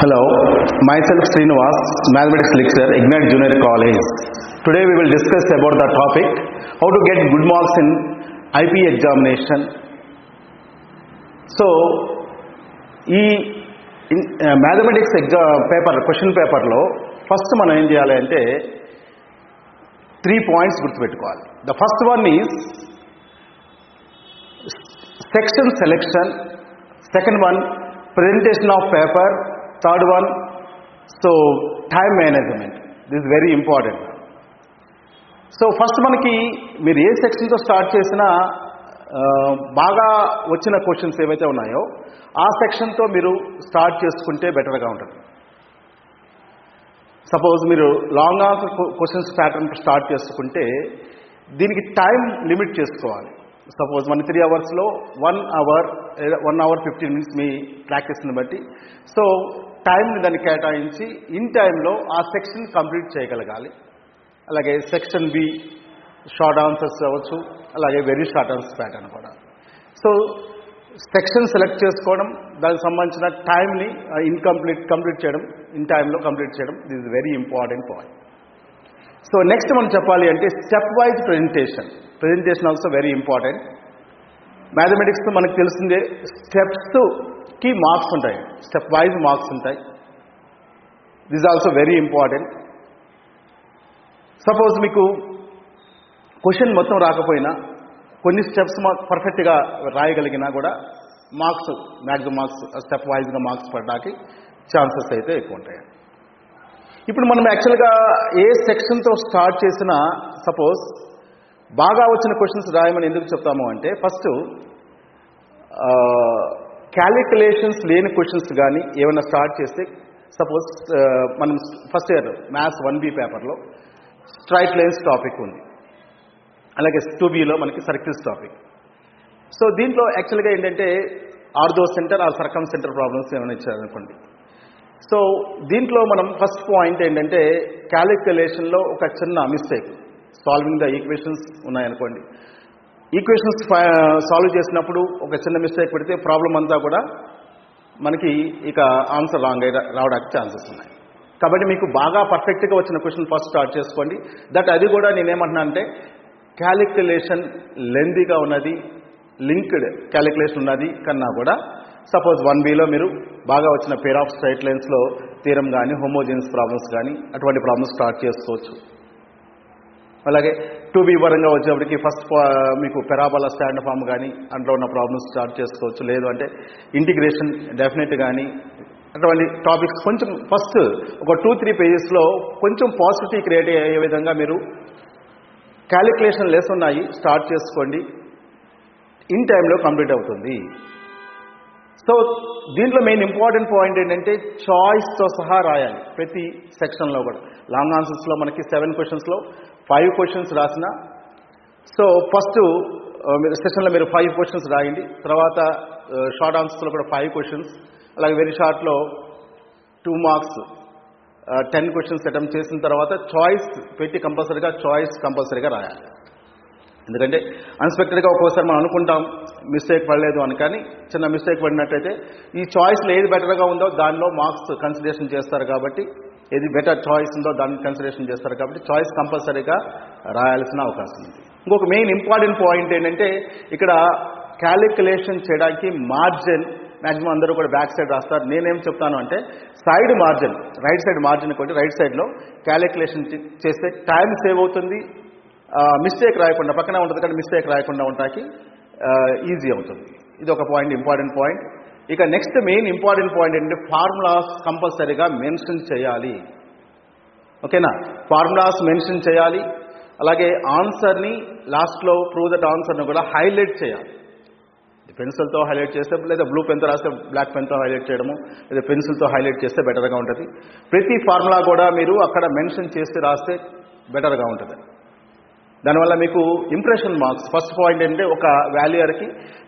Hello, myself Srinivas, Mathematics Lecturer, Ignite Junior College. Today we will discuss about the topic how to get good marks in IP examination. So, mathematics question paper lo first మనం ఏం చేయాలి అంటే 3 points గుర్తుపెట్టుకోవాలి. The first one is section selection, second one presentation of paper, third one time management. This is very important. So first మనకి మీరు ఏ సెక్షన్తో start చేసినా బాగా వచ్చిన క్వశ్చన్స్ ఏవైతే ఉన్నాయో ఆ సెక్షన్తో మీరు స్టార్ట్ చేసుకుంటే బెటర్గా ఉంటుంది. సపోజ్ మీరు long answer questions pattern start చేసుకుంటే దీనికి టైం లిమిట్ చేసుకోవాలి. సపోజ్ మన 3 అవర్స్లో 1 అవర్ 15 మినిట్స్ మీ ప్రాక్టీస్ని బట్టి సో టైంని దాన్ని కేటాయించి ఇన్ టైంలో ఆ సెక్షన్ కంప్లీట్ చేయగలగాలి. అలాగే సెక్షన్ బి షార్ట్ ఆన్సర్స్ అవ్వచ్చు, అలాగే వెరీ షార్ట్ ఆన్సర్స్ ప్యాటర్న్ కూడా. సో సెక్షన్ సెలెక్ట్ చేసుకోవడం, దానికి సంబంధించిన టైంని కంప్లీట్ చేయడం, ఇన్ టైంలో కంప్లీట్ చేయడం, this is very important point. So next మనం చెప్పాలి అంటే step wise presentation also very important. Mathematics మనకు తెలిసిందే స్టెప్స్కి మార్క్స్ ఉంటాయి, స్టెప్ వైజ్ మార్క్స్ ఉంటాయి. This also very important. Suppose మీకు క్వశ్చన్ మొత్తం రాకపోయినా కొన్ని స్టెప్స్ పర్ఫెక్ట్గా రాయగలిగినా కూడా మార్క్స్ మ్యాక్సిమం మార్క్స్ స్టెప్ వైజ్గా మార్క్స్ పడడానికి ఛాన్సెస్ అయితే ఎక్కువ ఉంటాయి. ఇప్పుడు మనం యాక్చువల్గా ఏ సెక్షన్తో స్టార్ట్ చేసినా సపోజ్ బాగా వచ్చిన క్వశ్చన్స్ రాయమని ఎందుకు చెప్తాము అంటే ఫస్ట్ క్యాలిక్యులేషన్స్ లేని క్వశ్చన్స్ కానీ ఏమైనా స్టార్ట్ చేస్తే సపోజ్ మనం ఫస్ట్ ఇయర్ మ్యాథ్స్ 1B పేపర్లో స్ట్రైట్ లైన్స్ టాపిక్ ఉంది, అలాగే 2Bలో మనకి సర్కిల్స్ టాపిక్. సో దీంట్లో యాక్చువల్గా ఏంటంటే ortho centre or circum centre problems ఏమైనా ఇచ్చారనుకోండి. సో దీంట్లో మనం ఫస్ట్ పాయింట్ ఏంటంటే క్యాలిక్యులేషన్లో ఒక చిన్న మిస్టేక్, సాల్వింగ్ ద ఈక్వేషన్స్ ఉన్నాయనుకోండి, ఈక్వేషన్స్ సాల్వ్ చేసినప్పుడు ఒక చిన్న మిస్టేక్ పెడితే ప్రాబ్లం అంతా కూడా మనకి ఇక ఆన్సర్ రాంగ్ రావడానికి ఛాన్సెస్ ఉన్నాయి. కాబట్టి మీకు బాగా పర్ఫెక్ట్గా వచ్చిన క్వశ్చన్ ఫస్ట్ స్టార్ట్ చేసుకోండి. అది కూడా నేనేమంటున్నా అంటే క్యాలిక్యులేషన్ లెందీగా ఉన్నది, లింక్డ్ క్యాలిక్యులేషన్ ఉన్నది కన్నా కూడా సపోజ్ 1Bలో మీరు బాగా వచ్చిన పేర్ ఆఫ్ స్ట్రైట్ లైన్స్లో థీరం కానీ హోమోజీనియస్ ప్రాబ్లమ్స్ కానీ అటువంటి ప్రాబ్లమ్స్ స్టార్ట్ చేసుకోవచ్చు. అలాగే 2B పరంగా వచ్చేప్పటికి ఫస్ట్ మీకు పెరాబోలా స్టాండ్ ఫామ్ కానీ అందులో ఉన్న ప్రాబ్లమ్స్ స్టార్ట్ చేసుకోవచ్చు. లేదు అంటే ఇంటిగ్రేషన్ డెఫినెట్ కానీ అటువంటి టాపిక్స్ కొంచెం ఫస్ట్ ఒక 2-3 పేజెస్లో కొంచెం పాజిటివిటీ క్రియేట్ అయ్యే విధంగా మీరు క్యాలిక్యులేషన్ లెస్ ఉన్నాయి స్టార్ట్ చేసుకోండి, ఇన్ టైంలో కంప్లీట్ అవుతుంది. సో దీంట్లో మెయిన్ ఇంపార్టెంట్ పాయింట్ ఏంటంటే చాయిస్తో సహా రాయాలి ప్రతి సెక్షన్లో కూడా. లాంగ్ ఆన్సర్స్లో మనకి 7 క్వశ్చన్స్లో 5 క్వశ్చన్స్ రాసిన సో ఫస్ట్ సెషన్లో మీరు 5 క్వశ్చన్స్ రాయండి. తర్వాత షార్ట్ ఆన్సర్స్లో కూడా 5 క్వశ్చన్స్, అలాగే వెరీ షార్ట్లో 2 మార్క్స్ 10 క్వశ్చన్స్ అటెంప్ట్ చేసిన తర్వాత చాయిస్ పెట్టి కంపల్సరీగా రాయాలి. ఎందుకంటే అన్ఎక్స్పెక్టెడ్గా ఒక్కోసారి మనం అనుకుంటాం మిస్టేక్ పడలేదు అని, కానీ చిన్న మిస్టేక్ పడినట్టయితే ఈ చాయిస్లో ఏది బెటర్గా ఉందో దానిలో మార్క్స్ కన్సిడరేషన్ చేస్తారు. కాబట్టి ఏది బెటర్ చాయిస్ ఉందో దాన్ని కన్సిడరేషన్ చేస్తారు. కాబట్టి చాయిస్ కంపల్సరీగా రాయాల్సిన అవకాశం ఉంది. ఇంకొక మెయిన్ ఇంపార్టెంట్ పాయింట్ ఏంటంటే ఇక్కడ క్యాలిక్యులేషన్ చేయడానికి మార్జిన్ మ్యాక్సిమం అందరూ కూడా బ్యాక్ సైడ్ రాస్తారు. నేనేం చెప్తాను అంటే side margin, right side margin కొట్టి రైట్ సైడ్లో క్యాలిక్యులేషన్ చేస్తే టైం సేవ్ అవుతుంది, మిస్టేక్ రాయకుండా పక్కనే ఉంటుంది కానీ మిస్టేక్ రాయకుండా ఉండటానికి ఈజీ అవుతుంది. ఇది ఒక పాయింట్, ఇంపార్టెంట్ పాయింట్. ఇక నెక్స్ట్ మెయిన్ ఇంపార్టెంట్ పాయింట్ ఏంటంటే ఫార్ములాస్ కంపల్సరీగా మెన్షన్ చేయాలి. ఓకేనా, ఫార్ములాస్ మెన్షన్ చేయాలి. అలాగే ఆన్సర్ని లాస్ట్లో ప్రూవ్ దట్ ఆన్సర్ని కూడా హైలైట్ చేయాలి. పెన్సిల్తో హైలైట్ చేస్తే లేదా బ్లూ పెన్తో రాస్తే బ్లాక్ పెన్తో హైలైట్ చేయడము, లేదా పెన్సిల్తో హైలైట్ చేస్తే బెటర్గా ఉంటుంది. ప్రతి ఫార్ములా కూడా మీరు అక్కడ మెన్షన్ చేసి రాస్తే బెటర్గా ఉంటుంది. దానివల్ల మీకు ఇంప్రెషన్ మార్క్స్ ఫస్ట్ పాయింట్ ఏంటంటే ఒక వాల్యూయర్కి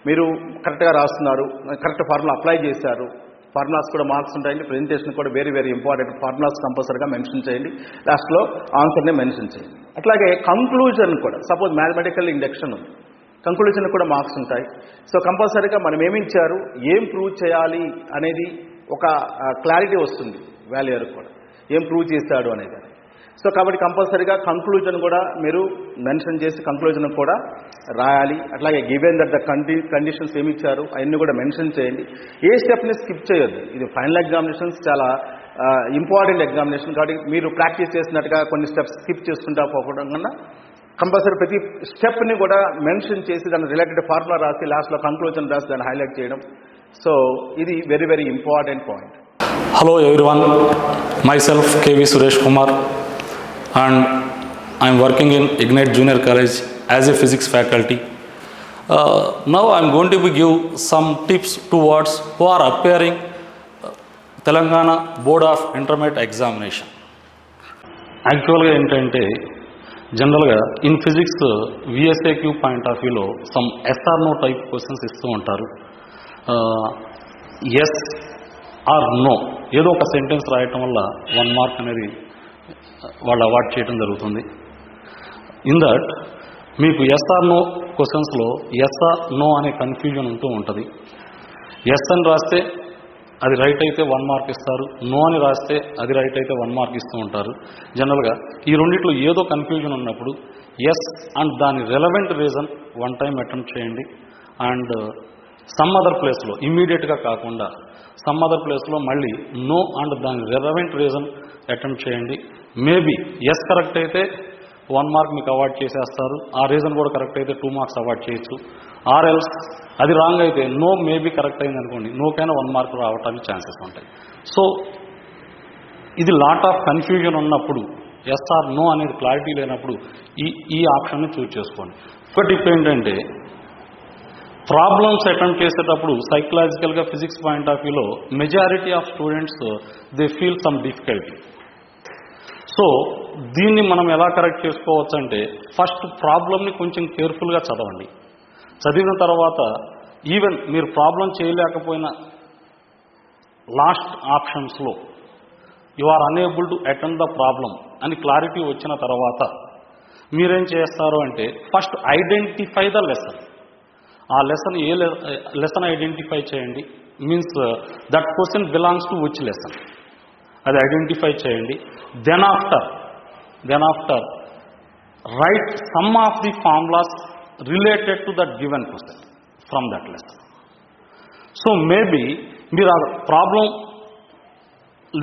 మీరు కరెక్ట్గా రాస్తున్నారు, కరెక్ట్ ఫార్ములా అప్లై చేశారు, ఫార్ములాస్ కూడా మార్క్స్ ఉంటాయండి. ప్రెజెంటేషన్ కూడా వెరీ వెరీ ఇంపార్టెంట్. ఫార్ములాస్ కంపల్సరీగా మెన్షన్ చేయండి, లాస్ట్లో ఆన్సర్ని మెన్షన్ చేయండి. అట్లాగే కంక్లూజన్ కూడా సపోజ్ మ్యాథమెటికల్ ఇండక్షన్ ఉంది, కంక్లూజన్ కూడా మార్క్స్ ఉంటాయి. సో కంపల్సరీగా మనం ఏమి ఇచ్చారు, ఏం ప్రూవ్ చేయాలి అనేది ఒక క్లారిటీ వస్తుంది వాల్యూయర్కి కూడా ఏం ప్రూవ్ చేశాడు అనేది. సో కాబట్టి కంపల్సరీగా కంక్లూజన్ కూడా మీరు మెన్షన్ చేసి కంక్లూజన్ కూడా రాయాలి. అట్లాగే గివెన్ దట్ ద కండిషన్స్ ఏమి ఇచ్చారు అవన్నీ కూడా మెన్షన్ చేయండి. ఏ స్టెప్ని స్కిప్ చేయొద్దు. ఇది ఫైనల్ ఎగ్జామినేషన్స్ చాలా ఇంపార్టెంట్ ఎగ్జామినేషన్ కాబట్టి మీరు ప్రాక్టీస్ చేసినట్టుగా కొన్ని స్టెప్స్ స్కిప్ చేసుకుంటా పోవడం కన్నా కంపల్సరీ ప్రతి స్టెప్ని కూడా మెన్షన్ చేసి దాని రిలేటెడ్ ఫార్ములా రాసి లాస్ట్లో కంక్లూజన్ రాసి దాన్ని హైలైట్ చేయడం. సో ఇది very very important point. Hello everyone, myself KV Suresh Kumar and I am working in Ignite Junior College as a physics faculty. Now I am going to give some tips towards who are appearing Telangana Board of Intermediate Examination. Actually ఏంటంటే జనరల్గా in physics VSAQ point of వ్యూలో some SR no type questions ఇస్తూ ఉంటారు. Yes or no ఏదో ఒక sentence రాయటం వల్ల 1 mark అనేది వాళ్ళు అవార్డ్ చేయడం జరుగుతుంది. ఇన్ దట్ మీకు ఎస్ ఆర్ నో క్వశ్చన్స్లో ఎస్ ఆర్ నో అనే కన్ఫ్యూజన్ ఉంటూ ఉంటుంది. ఎస్ అని రాస్తే అది రైట్ అయితే 1 మార్క్ ఇస్తారు, నో అని రాస్తే అది రైట్ అయితే 1 మార్క్ ఇస్తూ ఉంటారు. జనరల్గా ఈ రెండిట్లో ఏదో కన్ఫ్యూజన్ ఉన్నప్పుడు ఎస్ అండ్ దాని రెలవెంట్ రీజన్ 1 టైం అటెంప్ట్ చేయండి. అండ్ సమ్ అదర్ ప్లేస్లో ఇమ్మీడియట్గా కాకుండా సమ్ అదర్ ప్లేస్లో మళ్ళీ నో అండ్ దాని రెలవెంట్ రీజన్ అటెంప్ట్ చేయండి. మేబీ ఎస్ కరెక్ట్ అయితే 1 మార్క్ మీకు అవార్డ్ చేసేస్తారు, ఆ రీజన్ కూడా కరెక్ట్ అయితే 2 మార్క్స్ అవార్డ్ చేయొచ్చు. ఆర్ ఎల్స్ అది రాంగ్ అయితే నో మేబీ కరెక్ట్ అయింది అనుకోండి, నోకైనా 1 మార్క్ రావడానికి ఛాన్సెస్ ఉంటాయి. సో ఇది లాట్ ఆఫ్ కన్ఫ్యూజన్ ఉన్నప్పుడు ఎస్ ఆర్ నో అనేది క్లారిటీ లేనప్పుడు ఈ ఆప్షన్ని చూజ్ చేసుకోండి. ఒకటి టిప్ ఏంటంటే ప్రాబ్లమ్స్ అటెంప్ట్ చేసేటప్పుడు సైకలాజికల్గా ఫిజిక్స్ పాయింట్ ఆఫ్ వ్యూలో majority of students they feel some difficulty. So దీన్ని మనం ఎలా కరెక్ట్ చేసుకోవచ్చు అంటే ఫస్ట్ ప్రాబ్లమ్ని కొంచెం కేర్ఫుల్గా చదవండి. చదివిన తర్వాత ఈవెన్ మీరు ప్రాబ్లం చేయలేకపోయినా లాస్ట్ ఆప్షన్స్లో you are unable to attend the problem అని క్లారిటీ వచ్చిన తర్వాత మీరేం చేస్తారు అంటే ఫస్ట్ ఐడెంటిఫై ద లెసన్. ఆ లెసన్ లెసన్ ఐడెంటిఫై చేయండి. Means that question belongs to which lesson అది ఐడెంటిఫై చేయండి. Then after write some of the formulas related to that given question from that lesson. So maybe మీరు ఆ problem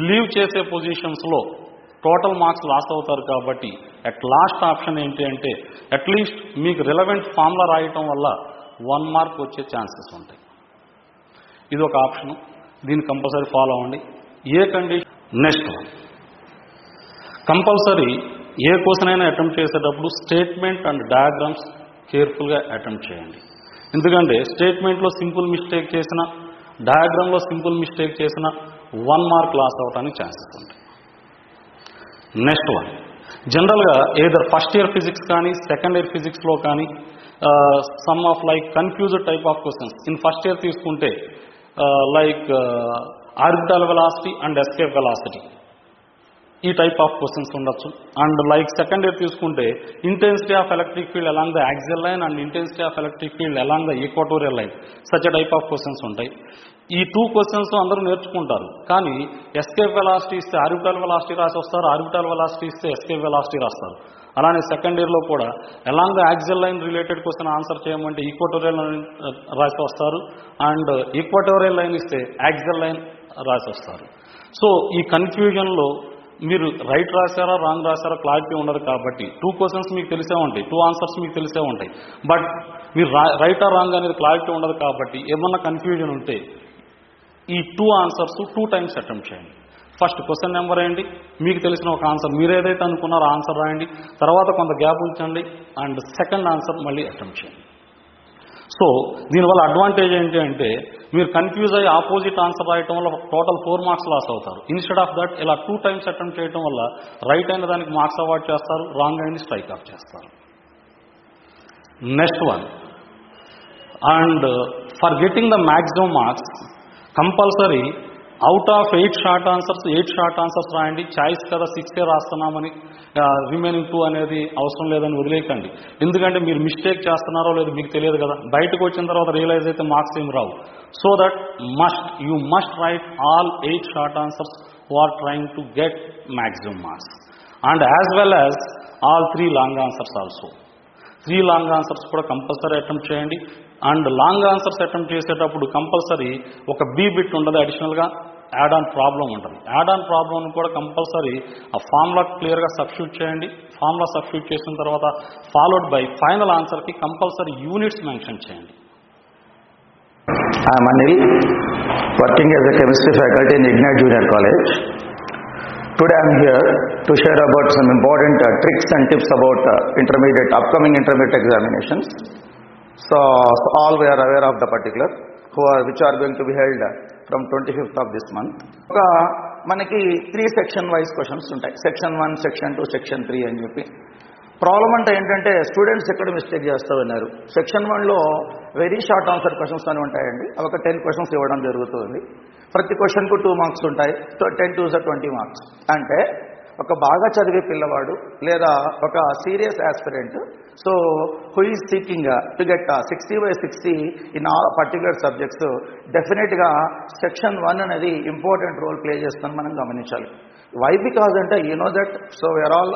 leave చేసే పొజిషన్స్లో total marks loss అవుతారు కాబట్టి at last option ఏంటి అంటే at least మీకు రిలవెంట్ ఫార్ములా రాయటం వల్ల 1 మార్క్ వచ్చే ఛాన్సెస్ ఉంటాయి. ఇది ఒక ఆప్షను, దీన్ని కంపల్సరీ ఫాలో అవ్వండి. ఏ కండిషన్ నెక్స్ట్ కంపల్సరీ ఏ క్వశ్చన్ అయినా అటెంప్ట్ చేసేటప్పుడు స్టేట్మెంట్ అండ్ డయాగ్రామ్స్ కేర్ఫుల్గా అటెంప్ట్ చేయండి. ఎందుకంటే స్టేట్మెంట్లో సింపుల్ మిస్టేక్ చేసిన, డయాగ్రామ్లో సింపుల్ మిస్టేక్ చేసిన 1 మార్క్ లాస్ అవడానికి ఛాన్సెస్ ఉంటాయి. నెక్స్ట్ జనరల్గా ఏదర్ ఫస్ట్ ఇయర్ ఫిజిక్స్ కానీ సెకండ్ ఇయర్ ఫిజిక్స్లో కానీ some of like confused type of questions in first year తీసుకుంటే like orbital velocity and escape velocity ఈ టైప్ ఆఫ్ క్వశ్చన్స్ ఉండొచ్చు. అండ్ లైక్ సెకండ్ ఇయర్ తీసుకుంటే intensity of electric field along the axial line and intensity of electric field along the equatorial line such type of questions ఉంటాయి. ఈ 2 questions అందరూ నేర్చుకుంటారు, కానీ escape velocity ఇస్తే orbital velocity రాసి వస్తారు, ఆర్బిటాల్ వెలాసిటీ ఇస్తే ఎస్కేప్ వెలాసిటీ రాస్తారు. అలానే సెకండ్ ఇయర్లో కూడా along the axial line related question answer చేయమంటే ఈక్వటోరియల్ లైన్ రాసి వస్తారు, అండ్ ఈక్వటోరియల్ లైన్ ఇస్తే యాక్సియల్ లైన్ రాసి వస్తారు. సో ఈ కన్ఫ్యూజన్లో మీరు రైట్ రాశారా రాంగ్ రాశారా క్లారిటీ ఉండదు కాబట్టి 2 క్వశ్చన్స్ మీకు తెలిసే ఉంటాయి, 2 ఆన్సర్స్ మీకు తెలిసే ఉంటాయి. బట్ మీరు రైటా రాంగ్ అనేది క్లారిటీ ఉండదు కాబట్టి ఏమన్నా కన్ఫ్యూజన్ ఉంటే ఈ 2 ఆన్సర్స్ 2 టైమ్స్ అటెంప్ట్ చేయండి. ఫస్ట్ క్వశ్చన్ నెంబర్ వేయండి, మీకు తెలిసిన ఒక ఆన్సర్ మీరు ఏదైతే అనుకున్నారో ఆన్సర్ రాయండి, తర్వాత కొంత గ్యాప్ ఉంచండి అండ్ సెకండ్ ఆన్సర్ మళ్ళీ అటెంప్ట్ చేయండి. సో దీనివల్ల అడ్వాంటేజ్ ఏంటి అంటే మీరు కన్ఫ్యూజ్ అయ్యి ఆపోజిట్ ఆన్సర్ రాయటం వల్ల టోటల్ 4 మార్క్స్ లాస్ అవుతారు. ఇన్స్టెడ్ ఆఫ్ దట్ ఇలా 2 టైమ్స్ అటెంప్ట్ చేయడం వల్ల రైట్ అయిన దానికి మార్క్స్ అవార్డ్ చేస్తారు, రాంగ్ అయింది స్ట్రైక్ ఆఫ్ చేస్తారు. Next and for getting the maximum marks compulsory out of 8 short answers రాయండి. చాయిస్ కదా 6 రాస్తున్నామని రిమైనింగ్ 2 అనేది అవసరం లేదని వదిలేయకండి. ఎందుకంటే మీరు మిస్టేక్ చేస్తున్నారో లేదో మీకు తెలియదు కదా, బయటకు వచ్చిన తర్వాత రియలైజ్ అయితే మార్క్స్ ఏమి రావు. So that you must write all 8 short answers who are trying to get maximum marks, and as well as all 3 long answers also. 3 long answers కూడా కంపల్సరీ అటెంప్ట్ చేయండి. అండ్ లాంగ్ ఆన్సర్స్ అటెంప్ట్ చేసేటప్పుడు compulsory ఒక B bit ఉంటుంది, అడిషనల్గా add on problem ఉంటుంది. Add on problem కూడా compulsory ఆ formula క్లియర్గా సబ్స్టిట్యూట్ చేయండి. ఫార్ములా సబ్స్టిట్యూట్ చేసిన తర్వాత ఫాలోడ్ బై ఫైనల్ ఆన్సర్కి కంపల్సరీ యూనిట్స్ మెన్షన్ చేయండి. I am Anil, working as a chemistry faculty in Ignite Junior College. Today I am here to share about some important tricks and tips about upcoming intermediate examinations. So all we are aware of the particular which are going to be held from 25th of this month. మనకి 3 section wise questions ఉంటాయి. Section 1, section 2, section 3 అని చెప్పి. Problem అంటే ఏంటంటే students ఎక్కడ mistake చేస్తూ ఉన్నారు. Section 1లో వెరీ షార్ట్ ఆన్సర్ క్వశ్చన్స్ అని ఉంటాయండి. అవి ఒక 10 క్వశ్చన్స్ ఇవ్వడం జరుగుతుంది. ప్రతి క్వశ్చన్కు 2 మార్క్స్ ఉంటాయి. 10 to 20 మార్క్స్. అంటే ఒక బాగా చదివే పిల్లవాడు లేదా ఒక serious aspirant, so who is seeking to get 60/60 in all particular subjects, డెఫినెట్గా సెక్షన్ 1 అనేది ఇంపార్టెంట్ రోల్ ప్లే చేస్తుందని మనం గమనించాలి. Why? Because you know that, so we are all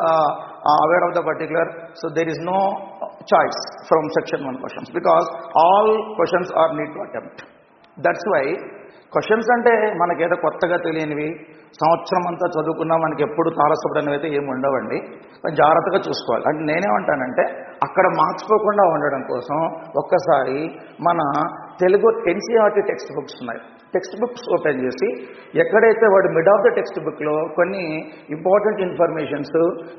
aware of the particular, so there is no choice from section 1 questions because all questions are need to attempt. That's why questions అంటే మనకేదో కొత్తగా తెలియనివి, సంవత్సరం అంతా చదువుకున్నా మనకి ఎప్పుడు తారసపడనివి అయితే ఏమి ఉండవండి. జాగ్రత్తగా చూసుకోవాలి. అంటే నేనేమంటానంటే అక్కడ మార్క్స్ పోకుండా ఉండడం కోసం ఒక్కసారి మన తెలుగు ఎన్సీఆర్టీ టెక్స్ట్ బుక్స్ ఉన్నాయి. టెక్స్ట్ బుక్స్ ఓపెన్ చేసి ఎక్కడైతే వాడు మిడ్ ఆఫ్ ద టెక్స్ట్ బుక్లో కొన్ని ఇంపార్టెంట్ ఇన్ఫర్మేషన్స్,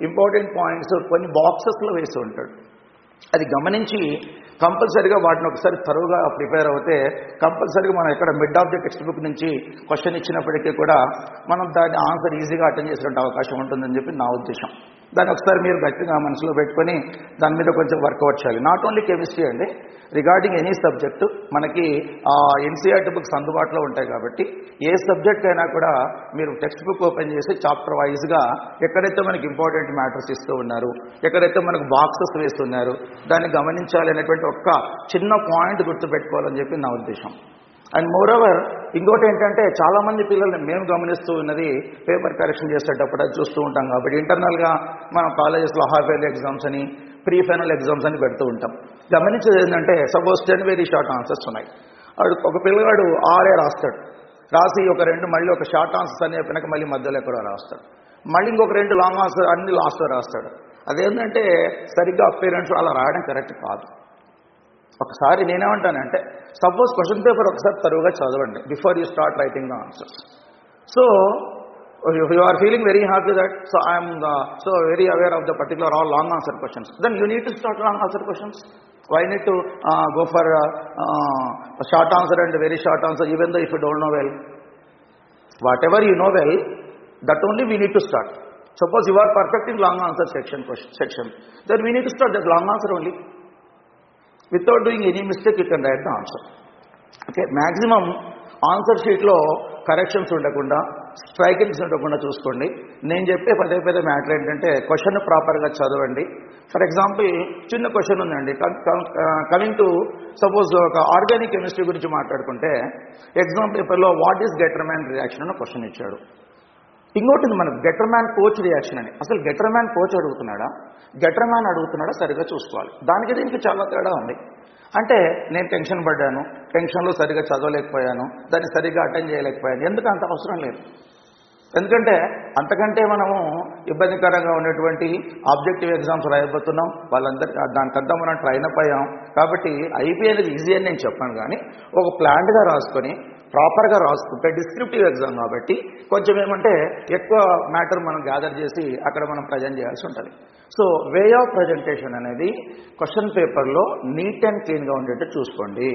ఇంపార్టెంట్ పాయింట్స్ కొన్ని బాక్సెస్లో వేసి ఉంటాడు. అది గమనించి కంపల్సరీగా వాటిని ఒకసారి తరువుగా ప్రిపేర్ అవుతే కంపల్సరీగా మనం ఎక్కడ mid of the text book నుంచి క్వశ్చన్ ఇచ్చినప్పటికీ కూడా మనం దాని ఆన్సర్ ఈజీగా అటెండ్ చేసేటువంటి అవకాశం ఉంటుందని చెప్పి నా ఉద్దేశం. దాన్ని ఒకసారి మీరు గట్టిగా మనసులో పెట్టుకొని దాని మీద కొంచెం వర్కౌట్ చేయాలి. నాట్ ఓన్లీ కెమిస్ట్రీ అండి, రిగార్డింగ్ ఎనీ సబ్జెక్టు మనకి ఎన్సీఆర్టీ బుక్స్ అందుబాటులో ఉంటాయి కాబట్టి ఏ సబ్జెక్ట్ అయినా కూడా మీరు టెక్స్ట్ బుక్ ఓపెన్ చేసి చాప్టర్ వైజ్గా ఎక్కడైతే మనకి ఇంపార్టెంట్ మ్యాటర్స్ ఇస్తూ ఉన్నారు, ఎక్కడైతే మనకు బాక్సెస్ వేస్తున్నారు దాన్ని గమనించాలి అనేటువంటి ఒక్క చిన్న పాయింట్ గుర్తుపెట్టుకోవాలని చెప్పి నా ఉద్దేశం. అండ్ మోరోవర్ ఇంకోటి ఏంటంటే చాలామంది పిల్లల్ని మేము గమనిస్తూ ఉన్నది పేపర్ కరెక్షన్ చేసేటప్పుడు అది చూస్తూ ఉంటాం కాబట్టి ఇంటర్నల్గా మనం కాలేజెస్లో హాఫ్ ఇయర్లీ ఎగ్జామ్స్ అని, ప్రీ ఫైనల్ ఎగ్జామ్స్ అని పెడుతూ ఉంటాం. గమనించేది ఏంటంటే సపోజ్ 10 వెరీ షార్ట్ ఆన్సర్స్ ఉన్నాయి. ఒక పిల్లగాడు 6 రాస్తాడు, రాసి ఒక 2 మళ్ళీ ఒక షార్ట్ ఆన్సర్స్ అని చెప్పినాక మళ్ళీ మధ్యలో ఎక్కడో రాస్తాడు, మళ్ళీ ఇంకొక 2 లాంగ్ ఆన్సర్ అన్ని లాస్ట్లో రాస్తాడు. అదేంటంటే సరిగ్గా అపీరెన్స్ అలా రాయడం కరెక్ట్ కాదు. ఒకసారి నేనేమంటానంటే సపోజ్ క్వశ్చన్ పేపర్ ఒకసారి తరువుగా చదవండి before you start writing the answers. So you are feeling very happy that so I'm so very aware of the particular all long answer questions, then you need to start long answer questions. Why need to go for short answer and very short answer even though if you don't know well? Whatever you know well, that only we need to start. Suppose you are perfect in long answer section, then we need to start that long answer only. Without doing any mistake, you can write the answer. Okay, maximum answer షీట్లో corrections ఉండకుండా, స్ట్రైకింగ్స్ ఉండకుండా చూసుకోండి. నేను చెప్పే పదే matter ఏంటంటే question ప్రాపర్గా చదవండి. ఫర్ ఎగ్జాంపుల్ చిన్న క్వశ్చన్ ఉందండి, కమింగ్ టు సపోజ్ ఒక ఆర్గానిక్ కెమిస్ట్రీ గురించి మాట్లాడుకుంటే ఎగ్జామ్ పేపర్లో వాట్ ఈస్ గెటర్మ్యాన్ రియాక్షన్ అన్న క్వశ్చన్ ఇచ్చాడు. ఇంకోటి మనకు గెటర్మ్యాన్ కోచ్ రియాక్షన్ అని. అసలు గెటర్మ్యాన్ కోచ్ అడుగుతున్నాడా, గెటర్మ్యాన్ అడుగుతున్నాడా సరిగ్గా చూసుకోవాలి. దానికి దీనికి చాలా తేడా ఉంది. అంటే నేను టెన్షన్ పడ్డాను, టెన్షన్లో సరిగ్గా చదవలేకపోయాను, దాన్ని సరిగ్గా అటెండ్ చేయలేకపోయాను, ఎందుకు అంత అవసరం లేదు. ఎందుకంటే అంతకంటే మనము ఇబ్బందికరంగా ఉన్నటువంటి ఆబ్జెక్టివ్ ఎగ్జామ్స్ రాయబోతున్నాం, వాళ్ళందరికీ దానికంతా మనం ట్రైన్ అప్ అయ్యాం. కాబట్టి ఐపీ అనేది ఈజీ అని నేను చెప్పాను, కానీ ఒక ప్లాన్డ్గా రాసుకొని ప్రాపర్గా రాసుకుంటే డిస్క్రిప్టివ్ ఎగ్జామ్ కాబట్టి కొంచెం ఏమంటే ఎక్కువ మ్యాటర్ మనం గ్యాదర్ చేసి అక్కడ మనం ప్రజెంట్ చేయాల్సి ఉంటుంది. సో వే ఆఫ్ ప్రజెంటేషన్ అనేది క్వశ్చన్ పేపర్లో నీట్ అండ్ క్లీన్గా ఉండేట్టు చూసుకోండి.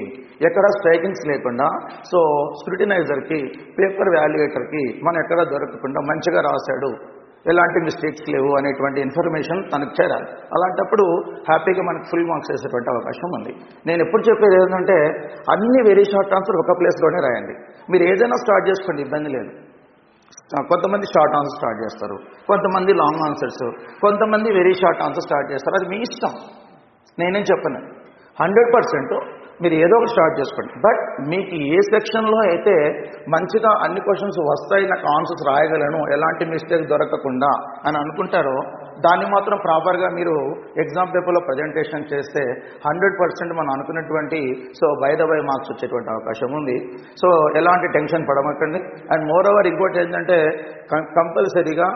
ఎక్కడ స్ట్రైకింగ్స్ లేకుండా, సో స్క్రూటినైజర్కి, పేపర్ వాల్యుయేటర్కి మనం ఎక్కడ దొరకకుండా మంచిగా రాశాడు, ఎలాంటి మిస్టేక్స్ లేవు అనేటువంటి ఇన్ఫర్మేషన్ తనకు చేరాలి. అలాంటప్పుడు హ్యాపీగా మనకు ఫుల్ మార్క్స్ వేసేటువంటి అవకాశం ఉంది. నేను ఎప్పుడు చెప్పేది ఏంటంటే అన్ని వెరీ షార్ట్ ఆన్సర్ ఒక ప్లేస్లోనే రాయండి. మీరు ఏదైనా స్టార్ట్ చేసుకోండి, ఇబ్బంది లేదు. కొంతమంది షార్ట్ ఆన్సర్ స్టార్ట్ చేస్తారు, కొంతమంది లాంగ్ ఆన్సర్స్, కొంతమంది వెరీ షార్ట్ ఆన్సర్ స్టార్ట్ చేస్తారు. అది మీ ఇష్టం, నేనేం చెప్పను. 100% మీరు ఏదో ఒకటి స్టార్ట్ చేసుకోండి. బట్ మీకు ఏ సెక్షన్లో అయితే మంచిగా అన్ని క్వశ్చన్స్ వస్తాయి, నాకు ఆన్సర్స్ రాయగలను, ఎలాంటి మిస్టేక్ దొరకకుండా అని అనుకుంటారో దాన్ని మాత్రం ప్రాపర్గా మీరు ఎగ్జామ్ పేపర్లో ప్రజెంటేషన్ చేస్తే 100% మనం అనుకున్నటువంటి బై ద బై మార్క్స్ వచ్చేటువంటి అవకాశం ఉంది. సో ఎలాంటి టెన్షన్ పడమకండి. అండ్ మోర్ ఓవర్ ఇంకోటి ఏంటంటే కంపల్సరీగా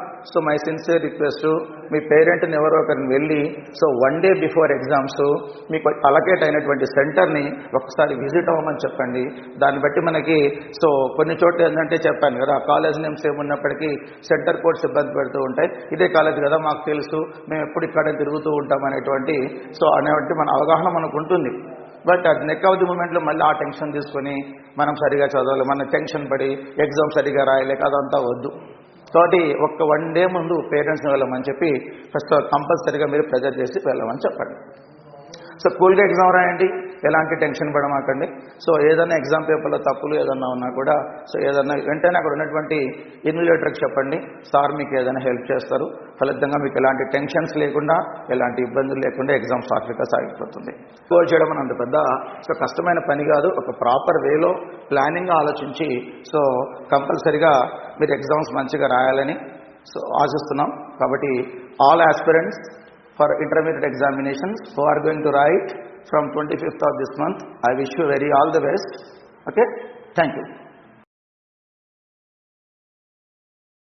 మై సిన్సియర్ రిక్వెస్ట్, మీ పేరెంట్ని ఎవరో ఒకరిని వెళ్ళి 1 day బిఫోర్ ఎగ్జామ్స్ మీకు అలకేట్ అయినటువంటి సెంటర్ని ఒకసారి విజిట్ అవ్వమని చెప్పండి. దాన్ని బట్టి మనకి కొన్ని చోట్ల ఏంటంటే చెప్పాను కదా, కాలేజ్ నేమ్స్ ఏమున్నప్పటికీ సెంటర్ కోడ్స్ ఇబ్బంది పెడుతూ ఉంటాయి. ఇదే కాలేజ్ కదా మాకు తెలుసు, మేము ఎప్పుడు ఇక్కడే తిరుగుతూ ఉంటాం అనేటువంటి మన అవగాహన మనకు ఉంటుంది. బట్ అది నెక్ ఆఫ్ ది మూమెంట్లో మళ్ళీ ఆ టెన్షన్ తీసుకొని మనం సరిగా చదవాలి, మన టెన్షన్ పడి ఎగ్జామ్ సరిగా రాయలేక అదంతా వద్దు. కాబట్టి 1 day ముందు పేరెంట్స్ని వెళ్ళమని చెప్పి ఫస్ట్ కంపల్సరీగా మీరు ప్రెజర్ చేసి వెళ్ళమని చెప్పండి. కూల్గా ఎగ్జామ్ రాయండి, ఎలాంటి టెన్షన్ పడమాకండి. ఏదైనా ఎగ్జామ్ పేపర్లో తప్పులు ఏదన్నా ఉన్నా కూడా ఏదన్నా వెంటనే అక్కడ ఉన్నటువంటి ఇన్విజిలేటర్కి చెప్పండి, సార్ మీకు ఏదైనా హెల్ప్ చేస్తారు. ఫలితంగా మీకు ఎలాంటి టెన్షన్స్ లేకుండా, ఎలాంటి ఇబ్బందులు లేకుండా ఎగ్జామ్ సాఫీగా సాగిపోతుంది. స్కోర్ చేయడం అని అంత పెద్ద కష్టమైన పని కాదు. ఒక ప్రాపర్ వేలో ప్లానింగ్గా ఆలోచించి కంపల్సరీగా మీరు ఎగ్జామ్స్ మంచిగా రాయాలని ఆశిస్తున్నాం. కాబట్టి all aspirants for intermediate examinations who are going to write from 25th of this month, I wish you all the best. Okay, thank you.